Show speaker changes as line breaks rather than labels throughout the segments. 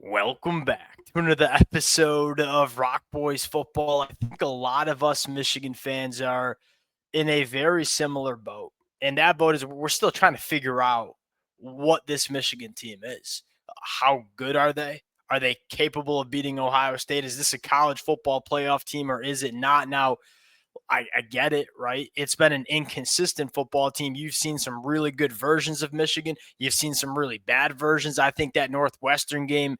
Welcome back to another episode of Rock Boys Football. I think a lot of us Michigan fans are in a very similar boat. And that boat is we're still trying to figure out what this Michigan team is. How good are they? Are they capable of beating Ohio State? Is this a college football playoff team or is it not? Now, I get it, right? It's been an inconsistent football team. You've seen some really good versions of Michigan. You've seen some really bad versions. I think that Northwestern game,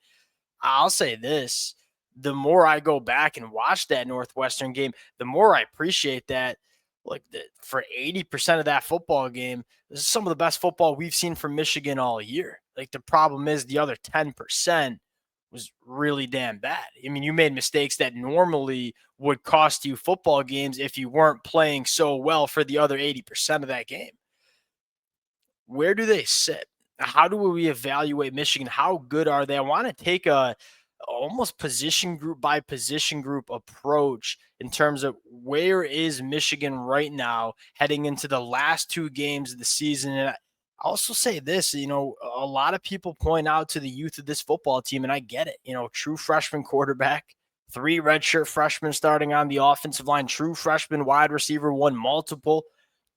I'll say this, the more I go back and watch that Northwestern game, the more I appreciate that. For 80% of that football game, this is some of the best football we've seen from Michigan all year. Like the problem is the other 10% was really damn bad. I mean, you made mistakes that normally would cost you football games if you weren't playing so well for the other 80% of that game. Where do they sit? How do we evaluate Michigan? How good are they? I want to take a almost position group by position group approach in terms of where is Michigan right now heading into the last two games of the season. And I also say this, a lot of people point out to the youth of this football team, and I get it. True freshman quarterback, three redshirt freshmen starting on the offensive line, true freshman wide receiver, one multiple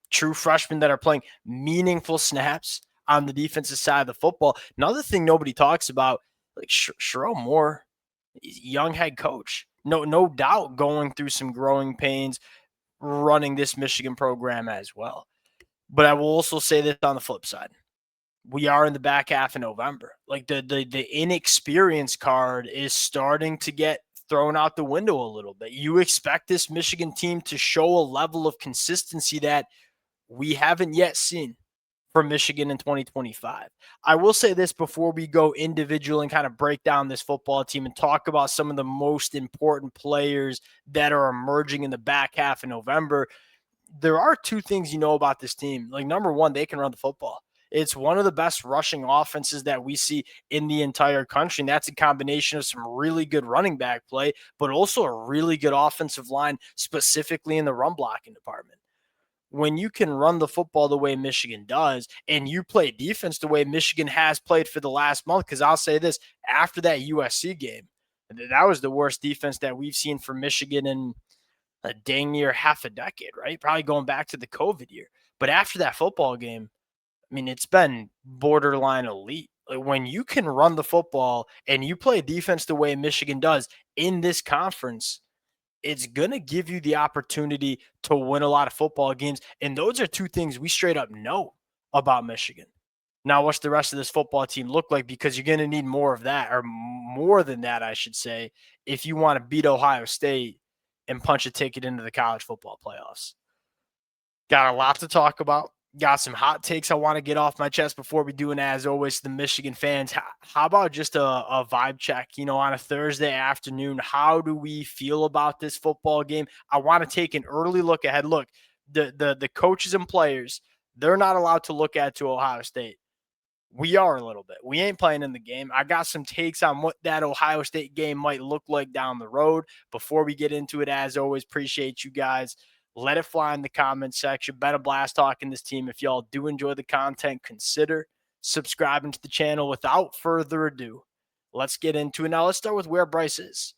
true freshmen that are playing meaningful snaps on the defensive side of the football. Another thing nobody talks about, like Sherrone Moore, young head coach, no doubt going through some growing pains running this Michigan program as well. But I will also say this on the flip side. We are in the back half of November. Like the inexperience card is starting to get thrown out the window a little bit. You expect this Michigan team to show a level of consistency that we haven't yet seen from Michigan in 2025. I will say this before we go individual and kind of break down this football team and talk about some of the most important players that are emerging in the back half of November. There are two things about this team. Like, number one, they can run the football. It's one of the best rushing offenses that we see in the entire country. And that's a combination of some really good running back play, but also a really good offensive line, specifically in the run blocking department. When you can run the football the way Michigan does and you play defense the way Michigan has played for the last month, because I'll say this, after that USC game, that was the worst defense that we've seen for Michigan in a dang near half a decade, right? Probably going back to the COVID year. But after that football game, I mean, it's been borderline elite. Like, when you can run the football and you play defense the way Michigan does in this conference, it's going to give you the opportunity to win a lot of football games. And those are two things we straight up know about Michigan. Now, what's the rest of this football team look like? Because you're going to need more of that, or more than that, I should say, if you want to beat Ohio State and punch a ticket into the college football playoffs. Got a lot to talk about. Got some hot takes I want to get off my chest before we do. And as always, the Michigan fans, how about just a vibe check, on a Thursday afternoon? How do we feel about this football game? I want to take an early look ahead. Look, the coaches and players, they're not allowed to look at to Ohio State. We are a little bit. We ain't playing in the game. I got some takes on what that Ohio State game might look like down the road. Before we get into it, as always, appreciate you guys. Let it fly in the comment section. Been a blast talking this team. If y'all do enjoy the content, consider subscribing to the channel. Without further ado, let's get into it. Now, let's start with where Bryce is.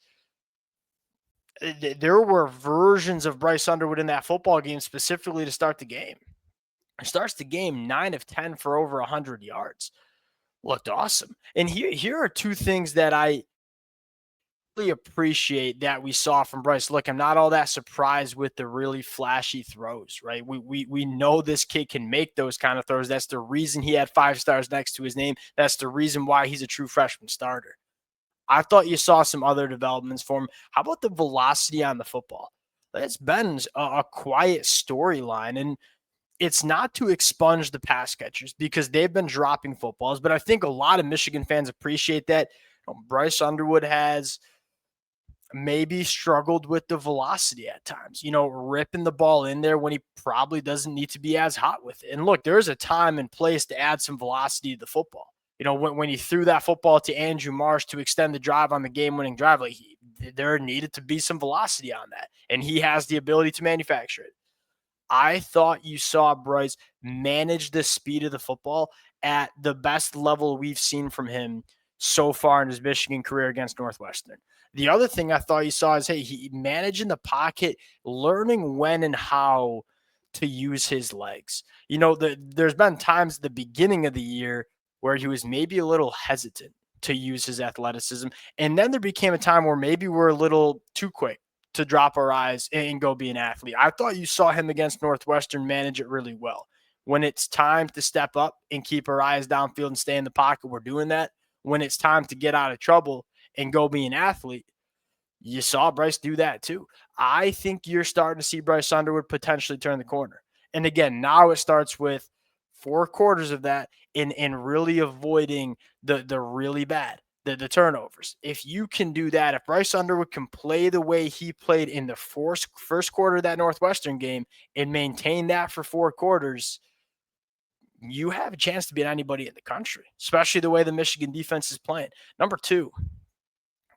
There were versions of Bryce Underwood in that football game specifically to start the game. He starts the game 9 of 10 for over 100 yards. Looked awesome. And here are two things that I really appreciate that we saw from Bryce. Look, I'm not all that surprised with the really flashy throws, right? We know this kid can make those kind of throws. That's the reason he had 5 stars next to his name. That's the reason why he's a true freshman starter. I thought you saw some other developments for him. How about the velocity on the football? It's been a quiet storyline, and it's not to expunge the pass catchers because they've been dropping footballs, but I think a lot of Michigan fans appreciate that. Bryce Underwood has maybe struggled with the velocity at times, ripping the ball in there when he probably doesn't need to be as hot with it. And look, there's a time and place to add some velocity to the football. When he threw that football to Andrew Marsh to extend the drive on the game-winning drive, there needed to be some velocity on that, and he has the ability to manufacture it. I thought you saw Bryce manage the speed of the football at the best level we've seen from him so far in his Michigan career against Northwestern. The other thing I thought you saw is, hey, he managing the pocket, learning when and how to use his legs. There's been times at the beginning of the year where he was maybe a little hesitant to use his athleticism. And then there became a time where maybe we're a little too quick to drop our eyes and go be an athlete. I thought you saw him against Northwestern manage it really well. When it's time to step up and keep our eyes downfield and stay in the pocket, we're doing that. When it's time to get out of trouble and go be an athlete, you saw Bryce do that too. I think you're starting to see Bryce Underwood potentially turn the corner. And again, now it starts with 4 quarters of that and really avoiding the really bad, the turnovers. If you can do that, if Bryce Underwood can play the way he played in the first quarter of that Northwestern game and maintain that for 4 quarters, you have a chance to beat anybody in the country, especially the way the Michigan defense is playing. Number 2,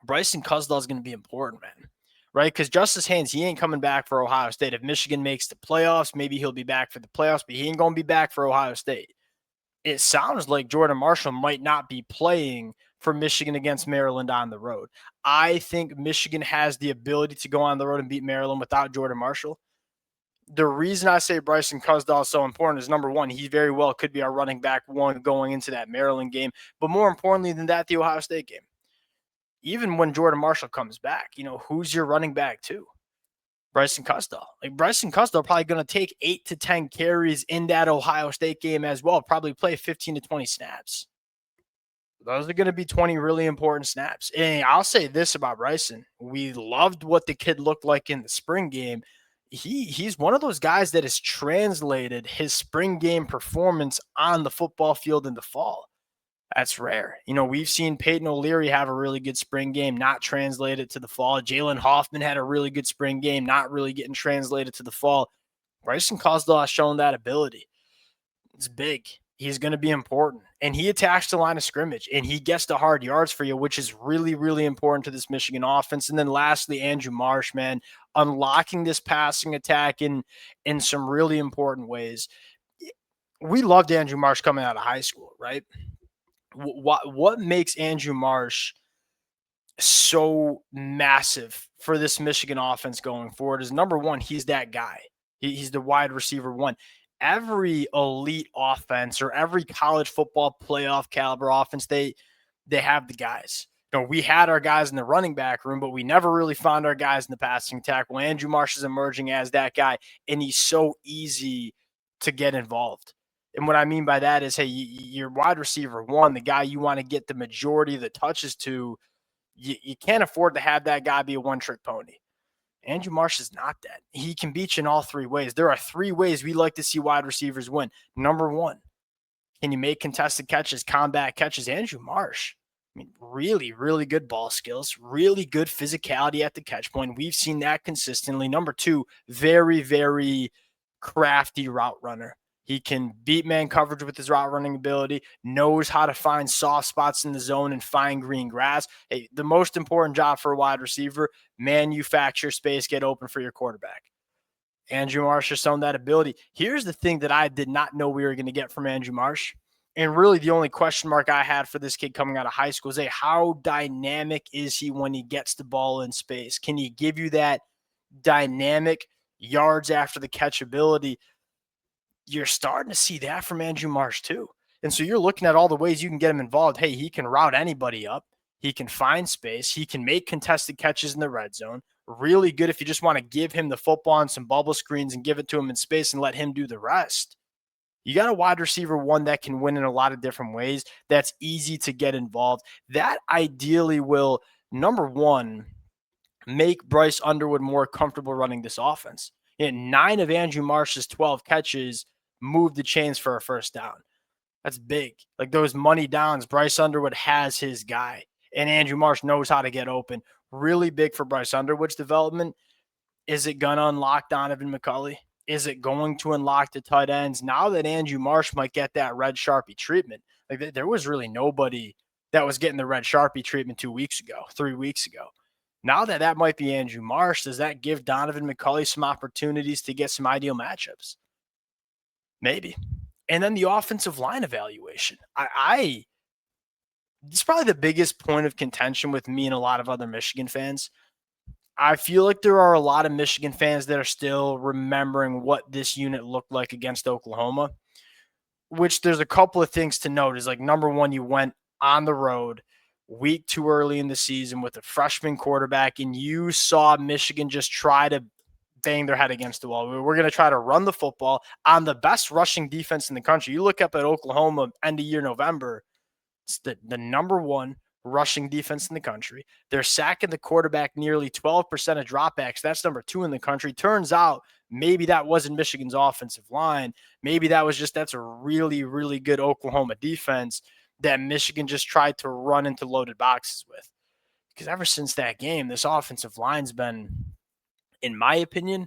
Bryson Cusdall is going to be important, man, right? Because Justice Haynes, he ain't coming back for Ohio State. If Michigan makes the playoffs, maybe he'll be back for the playoffs, but he ain't going to be back for Ohio State. It sounds like Jordan Marshall might not be playing for Michigan against Maryland on the road. I think Michigan has the ability to go on the road and beat Maryland without Jordan Marshall. The reason I say Bryson Cusdall is so important is, number 1, he very well could be our running back 1 going into that Maryland game. But more importantly than that, the Ohio State game. Even when Jordan Marshall comes back, who's your running back 2? Bryson Cusdall. Bryson Cusdall probably going to take 8 to 10 carries in that Ohio State game as well. Probably play 15 to 20 snaps. Those are going to be 20 really important snaps. And I'll say this about Bryson. We loved what the kid looked like in the spring game. He's one of those guys that has translated his spring game performance on the football field in the fall. That's rare. We've seen Peyton O'Leary have a really good spring game, not translated to the fall. Jalen Hoffman had a really good spring game, not really getting translated to the fall. Bryson Cusdall has shown that ability. It's big. He's going to be important. And he attacks the line of scrimmage, and he gets the hard yards for you, which is really, really important to this Michigan offense. And then lastly, Andrew Marsh, man, unlocking this passing attack in some really important ways. We loved Andrew Marsh coming out of high school, right? What makes Andrew Marsh so massive for this Michigan offense going forward is, number 1, he's that guy. He's the wide receiver 1. Every elite offense or every college football playoff caliber offense, they have the guys. We had our guys in the running back room, but we never really found our guys in the passing attack. Well, Andrew Marsh is emerging as that guy, and he's so easy to get involved. And what I mean by that is, hey, your wide receiver 1, the guy you want to get the majority of the touches to, you can't afford to have that guy be a one-trick pony. Andrew Marsh is not that. He can beat you in all 3 ways. There are 3 ways we like to see wide receivers win. Number 1, can you make contested catches, combat catches? Andrew Marsh, really, really good ball skills, really good physicality at the catch point. We've seen that consistently. Number 2, very, very crafty route runner. He can beat man coverage with his route running ability, knows how to find soft spots in the zone and find green grass. Hey, the most important job for a wide receiver, manufacture space, get open for your quarterback. Andrew Marsh has shown that ability. Here's the thing that I did not know we were going to get from Andrew Marsh. And really the only question mark I had for this kid coming out of high school is, hey, how dynamic is he when he gets the ball in space? Can he give you that dynamic yards after the catch ability? You're starting to see that from Andrew Marsh too. And so you're looking at all the ways you can get him involved. Hey, he can route anybody up. He can find space. He can make contested catches in the red zone. Really good if you just want to give him the football and some bubble screens and give it to him in space and let him do the rest. You got a wide receiver 1 that can win in a lot of different ways. That's easy to get involved. That ideally will, number 1, make Bryce Underwood more comfortable running this offense. 9 of Andrew Marsh's 12 catches moved the chains for a first down. That's big. Like those money downs, Bryce Underwood has his guy, and Andrew Marsh knows how to get open. Really big for Bryce Underwood's development. Is it going to unlock Donovan McCulley? Is it going to unlock the tight ends? Now that Andrew Marsh might get that red Sharpie treatment, like there was really nobody that was getting the red Sharpie treatment 2 weeks ago, 3 weeks ago. Now that might be Andrew Marsh, does that give Donovan McCulley some opportunities to get some ideal matchups? Maybe. And then the offensive line evaluation. it's probably the biggest point of contention with me and a lot of other Michigan fans. I feel like there are a lot of Michigan fans that are still remembering what this unit looked like against Oklahoma, which there's a couple of things to note. Is like, number one, you went on the road week too early in the season with a freshman quarterback, and you saw Michigan just try to bang their head against the wall. We're going to try to run the football on the best rushing defense in the country. You look up at Oklahoma end of year November, it's the number one rushing defense in the country. They're sacking the quarterback nearly 12% of dropbacks. That's number two in the country. Turns out maybe that wasn't Michigan's offensive line. Maybe that's a really, really good Oklahoma defense that Michigan just tried to run into loaded boxes with. Because ever since that game, this offensive line's been, in my opinion,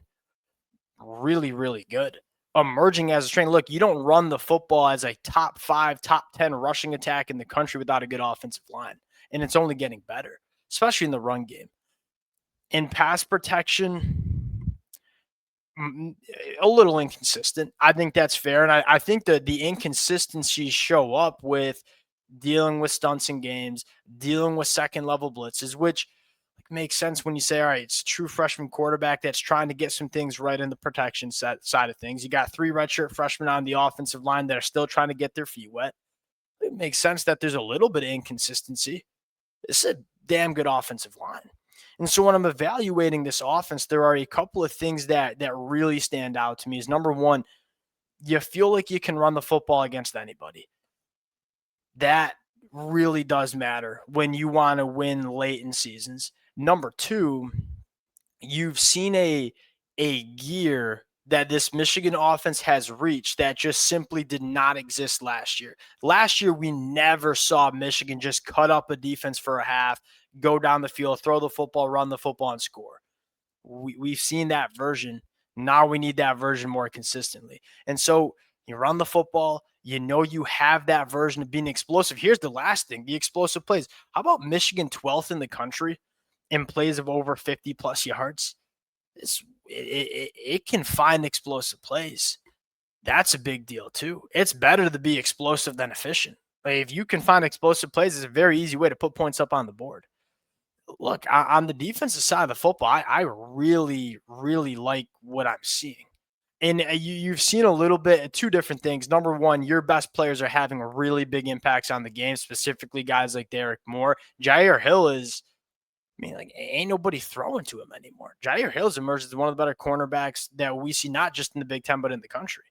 really, really good. Emerging as a train. Look, you don't run the football as a top 5, top 10 rushing attack in the country without a good offensive line. And it's only getting better, especially in the run game. In pass protection, a little inconsistent. I think that's fair. And I think that the inconsistencies show up with dealing with stunts in games, dealing with second level blitzes, which makes sense when you say, all right, it's a true freshman quarterback that's trying to get some things right in the protection side of things. You got 3 redshirt freshmen on the offensive line that are still trying to get their feet wet. It makes sense that there's a little bit of inconsistency. This is a damn good offensive line. And so when I'm evaluating this offense, there are a couple of things that really stand out to me. Is number one, you feel like you can run the football against anybody. That really does matter when you want to win late in seasons. Number two, you've seen a gear that this Michigan offense has reached that just simply did not exist last year. Last year, we never saw Michigan just cut up a defense for a half, go down the field, throw the football, run the football, and score. We've seen that version. Now we need that version more consistently. And so you run the football, you know you have that version of being explosive. Here's the last thing, the explosive plays. How about Michigan 12th in the country in plays of over 50 plus yards? It can find explosive plays. That's a big deal too. It's better to be explosive than efficient. Like, if you can find explosive plays, it's a very easy way to put points up on the board. Look, on the defensive side of the football, I really, really like what I'm seeing. And you've seen a little bit, two different things. Number one, your best players are having really big impacts on the game, specifically guys like Derek Moore. Jair Hill is, ain't nobody throwing to him anymore. Jair Hill's emerged as one of the better cornerbacks that we see, not just in the Big Ten, but in the country.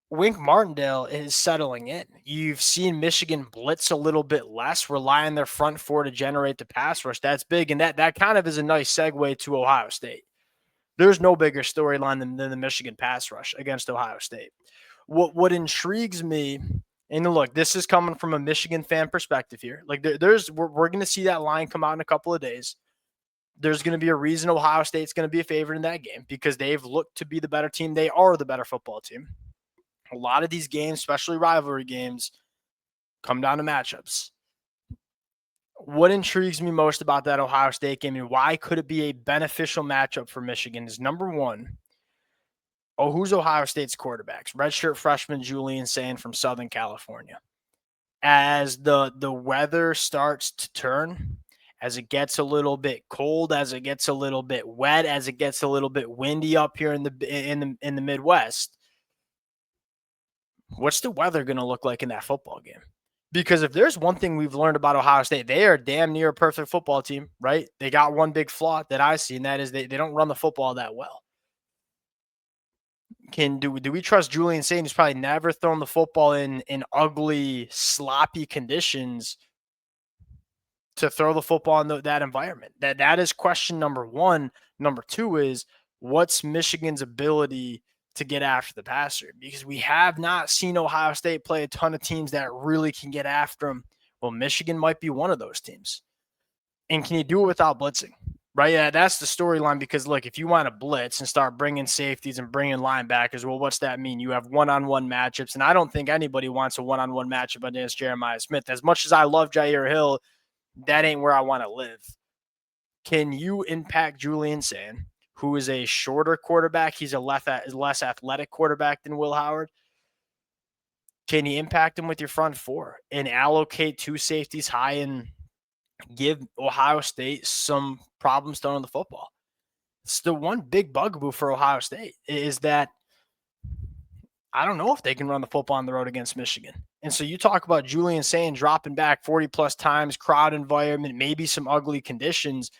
Wink Martindale is settling in. You've seen Michigan blitz a little bit less, rely on their front four to generate the pass rush. That's big, and that kind of is a nice segue to Ohio State. There's no bigger storyline than the Michigan pass rush against Ohio State. What intrigues me, and look, this is coming from a Michigan fan perspective here. Like, we're going to see that line come out in a couple of days. There's going to be a reason Ohio State's going to be a favorite in that game because they've looked to be the better team. They are the better football team. A lot of these games, especially rivalry games, come down to matchups. What intrigues me most about that Ohio State game and why could it be a beneficial matchup for Michigan is, number one, who's Ohio State's quarterbacks? Redshirt freshman Julian Sayin from Southern California. As the weather starts to turn, as it gets a little bit cold, as it gets a little bit wet, as it gets a little bit windy up here in the Midwest, what's the weather going to look like in that football game? Because if there's one thing we've learned about Ohio State, they are damn near a perfect football team, right? They got one big flaw that I see, and that is they don't run the football that well. Do we trust Julian Sayin, who's probably never thrown the football in ugly, sloppy conditions, to throw the football in that environment? That is question number one. Number two is, what's Michigan's ability to get after the passer? Because we have not seen Ohio State play a ton of teams that really can get after them. Well, Michigan might be one of those teams. And can you do it without blitzing? Right? Yeah, that's the storyline. Because, look, if you want to blitz and start bringing safeties and bringing linebackers, well, what's that mean? You have one-on-one matchups, and I don't think anybody wants a one-on-one matchup against Jeremiah Smith. As much as I love Jair Hill, that ain't where I want to live. Can you impact Julian Sayin, who is a shorter quarterback? He's a less athletic quarterback than Will Howard. Can you impact them with your front four and allocate 2 safeties high and give Ohio State some problems throwing the football? It's the one big bugaboo for Ohio State is that I don't know if they can run the football on the road against Michigan. And so you talk about Julian Sayin dropping back 40 plus times, crowd environment, maybe some ugly conditions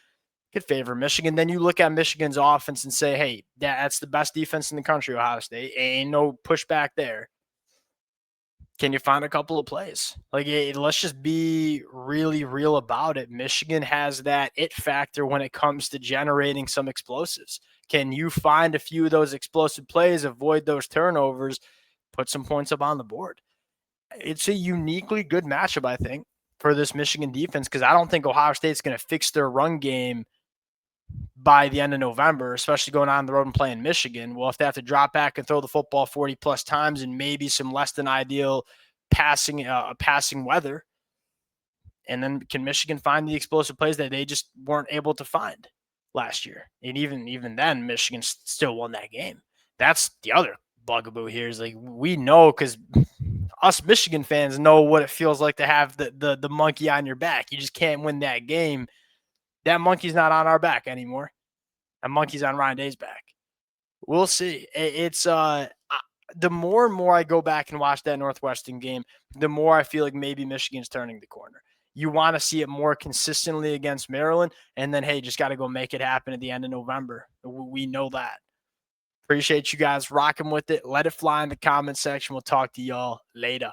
could favor Michigan. Then you look at Michigan's offense and say, hey, that's the best defense in the country, Ohio State. Ain't no pushback there. Can you find a couple of plays? Like, let's just be really real about it. Michigan has that it factor when it comes to generating some explosives. Can you find a few of those explosive plays, avoid those turnovers, put some points up on the board? It's a uniquely good matchup, I think, for this Michigan defense, because I don't think Ohio State's going to fix their run game by the end of November, especially going on the road and playing Michigan. Well, if they have to drop back and throw the football 40 plus times and maybe some less than ideal passing weather, and then can Michigan find the explosive plays that they just weren't able to find last year? And even then, Michigan still won that game. That's the other bugaboo here is like we know because us Michigan fans know what it feels like to have the monkey on your back. You just can't win that game. That monkey's not on our back anymore. That monkey's on Ryan Day's back. We'll see. It's the more and more I go back and watch that Northwestern game, the more I feel like maybe Michigan's turning the corner. You want to see it more consistently against Maryland, and then, hey, just got to go make it happen at the end of November. We know that. Appreciate you guys rocking with it. Let it fly in the comment section. We'll talk to y'all later.